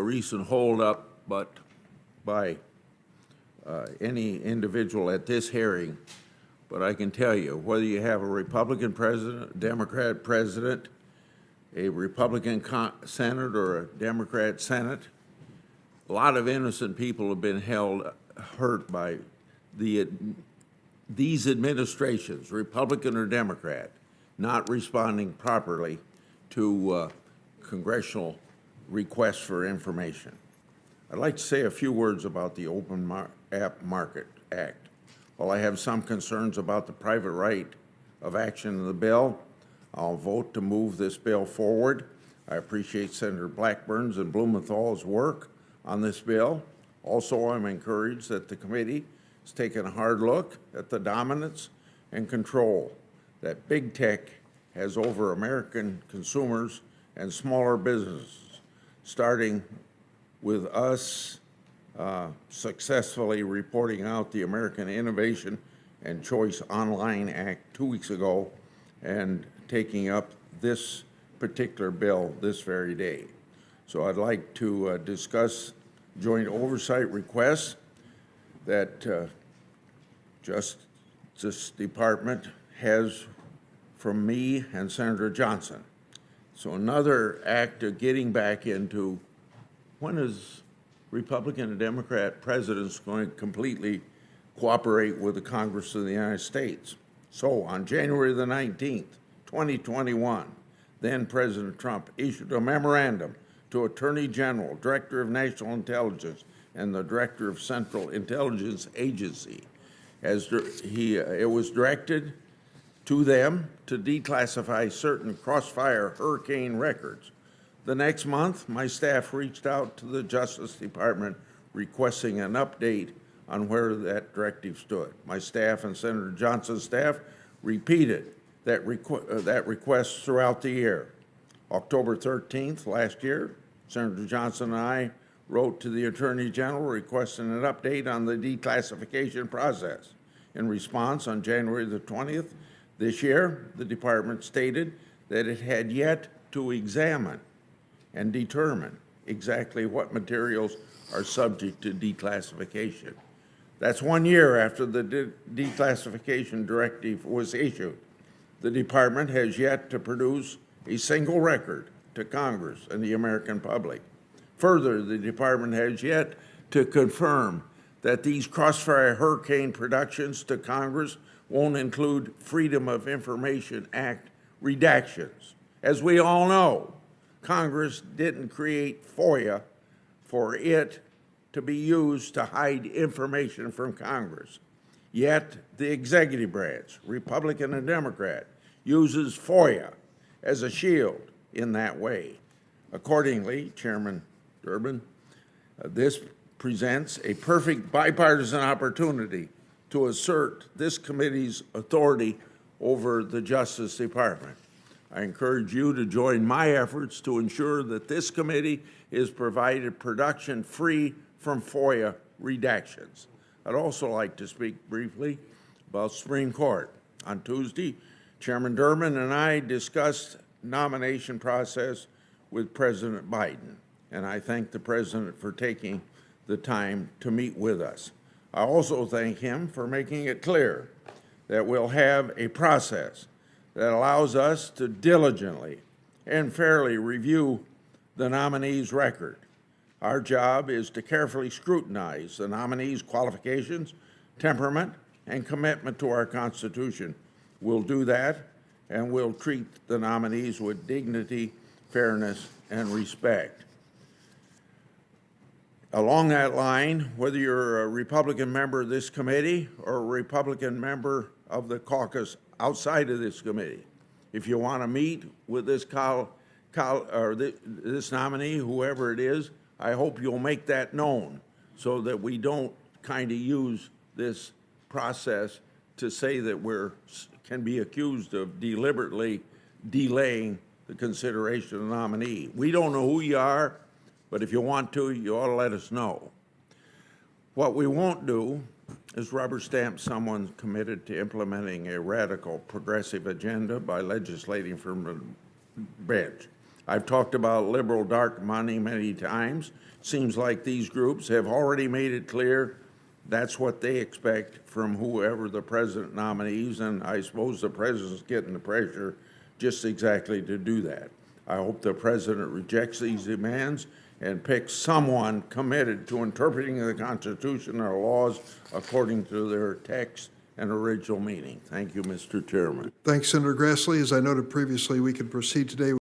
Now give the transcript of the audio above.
recent holdup, but by any individual at this hearing. But I can tell you, whether you have a Republican president, a Democrat president, a Republican Senate, or a Democrat Senate, a lot of innocent people have been hurt by these administrations, Republican or Democrat, not responding properly to congressional requests for information. I'd like to say a few words about the Open App Market Act. While I have some concerns about the private right of action in the bill, I'll vote to move this bill forward. I appreciate Senator Blackburn's and Blumenthal's work on this bill. Also, I'm encouraged that the committee has taken a hard look at the dominance and control that big tech has over American consumers and smaller businesses, starting with us successfully reporting out the American Innovation and Choice Online Act 2 weeks ago and taking up this particular bill this very day. So I'd like to discuss joint oversight requests that Justice Department has from me and Senator Johnson. So another act of getting back into when is Republican and Democrat presidents going to completely cooperate with the Congress of the United States. So on January the 19th, 2021, then President Trump issued a memorandum to Attorney General, Director of National Intelligence, and the Director of Central Intelligence Agency. It was directed to them to declassify certain Crossfire hurricane records. The next month, my staff reached out to the Justice Department requesting an update on where that directive stood. My staff and Senator Johnson's staff repeated that request throughout the year. October 13th last year, Senator Johnson and I wrote to the Attorney General requesting an update on the declassification process. In response, on January the 20th this year, the department stated that it had yet to examine and determine exactly what materials are subject to declassification. That's 1 year after the declassification directive was issued. The department has yet to produce a single record to Congress and the American public. Further, the department has yet to confirm that these Crossfire hurricane productions to Congress won't include Freedom of Information Act redactions. As we all know, Congress didn't create FOIA for it to be used to hide information from Congress. Yet the executive branch, Republican and Democrat, uses FOIA as a shield in that way. Accordingly, Chairman Durbin, this presents a perfect bipartisan opportunity to assert this committee's authority over the Justice Department. I encourage you to join my efforts to ensure that this committee is provided production free from FOIA redactions. I'd also like to speak briefly about Supreme Court. On Tuesday, Chairman Durbin and I discussed nomination process with President Biden, and I thank the President for taking the time to meet with us. I also thank him for making it clear that we'll have a process that allows us to diligently and fairly review the nominee's record. Our job is to carefully scrutinize the nominee's qualifications, temperament, and commitment to our Constitution. We'll do that, and we'll treat the nominees with dignity, fairness, and respect. Along that line, whether you're a Republican member of this committee or a Republican member of the caucus outside of this committee, if you want to meet with this this nominee, whoever it is, I hope you'll make that known so that we don't kind of use this process to say that can be accused of deliberately delaying the consideration of the nominee. We don't know who you are, but if you want to, you ought to let us know. What we won't do is rubber stamp someone committed to implementing a radical progressive agenda by legislating from the bench. I've talked about liberal dark money many times. Seems like these groups have already made it clear that's what they expect from whoever the president nominees, and I suppose the president's getting the pressure just exactly to do that. I hope the president rejects these demands and picks someone committed to interpreting the Constitution or laws according to their text and original meaning. Thank you, Mr. Chairman. Thanks, Senator Grassley. As I noted previously, we can proceed today